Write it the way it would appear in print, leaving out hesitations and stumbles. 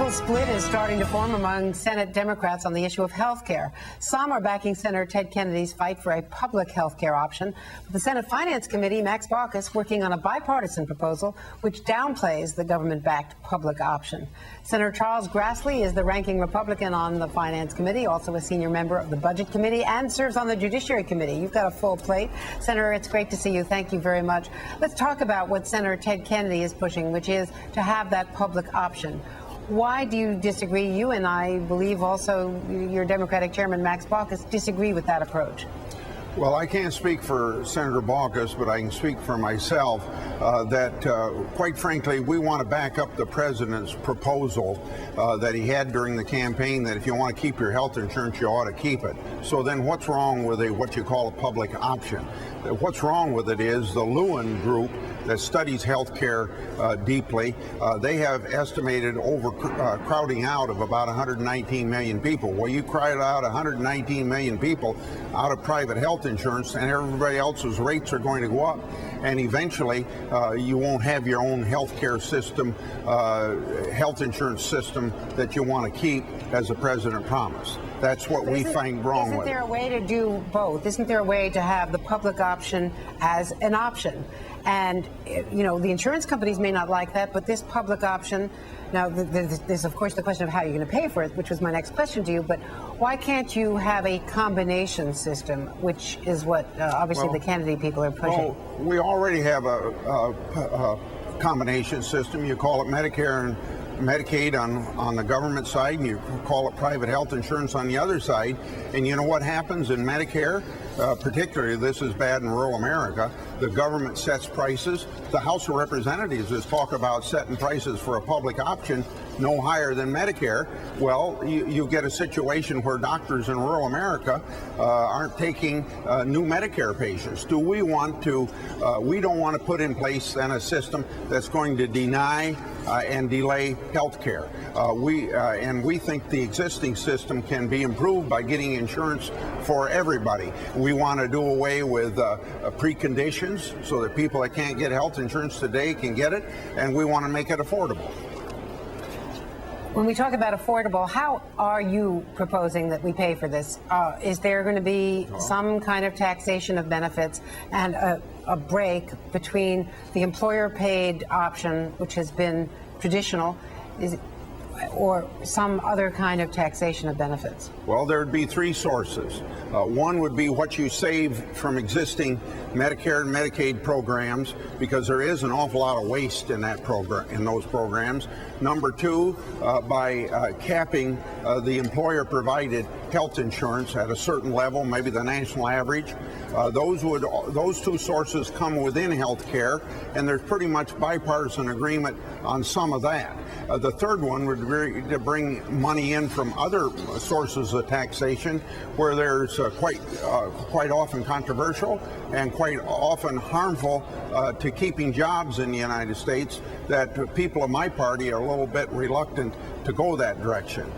visible split is starting to form among Senate Democrats on the issue of health care. Some are backing Senator Ted Kennedy's fight for a public health care option. But the Senate Finance Committee, Max Baucus, working on a bipartisan proposal which downplays the government-backed public option. Senator Charles Grassley is the ranking Republican on the Finance Committee, also a senior member of the Budget Committee, and serves on the Judiciary Committee. You've got a full plate. Senator, it's great to see you. Thank you very much. Let's talk about what Senator Ted Kennedy is pushing, which is to have that public option. Why do you disagree? You and I believe also your Democratic Chairman, Max Baucus, disagree with that approach. Well, I can't speak for Senator Baucus, but I can speak for myself that, quite frankly, we want to back up the president's proposal that he had during the campaign that if you want to keep your health insurance, you ought to keep it. So then what's wrong with what you call a public option? What's wrong with it is the Lewin group that studies health care deeply, they have estimated overcrowding out of about 119 million people. Well, you crowd out 119 million people out of private health insurance, and everybody else's rates are going to go up. And eventually, you won't have your own health care system, health insurance system that you want to keep, as the president promised. That's what we find wrong with it. Isn't there a way to do both? Isn't there a way to have the public option as an option? And, you know, the insurance companies may not like that, but this public option, now there's of course the question of how you're going to pay for it, which was my next question to you, but why can't you have a combination system, which is what obviously the Kennedy people are pushing? Well, we already have a combination system. You call it Medicare and Medicaid on the government side, and you call it private health insurance on the other side. And you know what happens in Medicare? Particularly, this is bad in rural America. The government sets prices. The House of Representatives has talked about setting prices for a public option no higher than Medicare. Well, you get a situation where doctors in rural America aren't taking new Medicare patients. Do we want to? We don't want to put in place then a system that's going to deny and delay health care. We think the existing system can be improved by getting insurance for everybody. We want to do away with preconditions so that people that can't get health insurance today can get it, and we want to make it affordable. When we talk about affordable, how are you proposing that we pay for this? Is there going to be some kind of taxation of benefits and a break between the employer-paid option, which has been traditional, or some other kind of taxation of benefits? Well, there would be three sources. One would be what you save from existing Medicare and Medicaid programs, because there is an awful lot of waste in that program, in those programs. Number two, by capping the employer-provided health insurance at a certain level, maybe the national average. Those two sources come within health care, and there's pretty much bipartisan agreement on some of that. The third one would be to bring money in from other sources of taxation, where there's quite often controversial and quite often harmful to keeping jobs in the United States, that people of my party are a little bit reluctant to go that direction.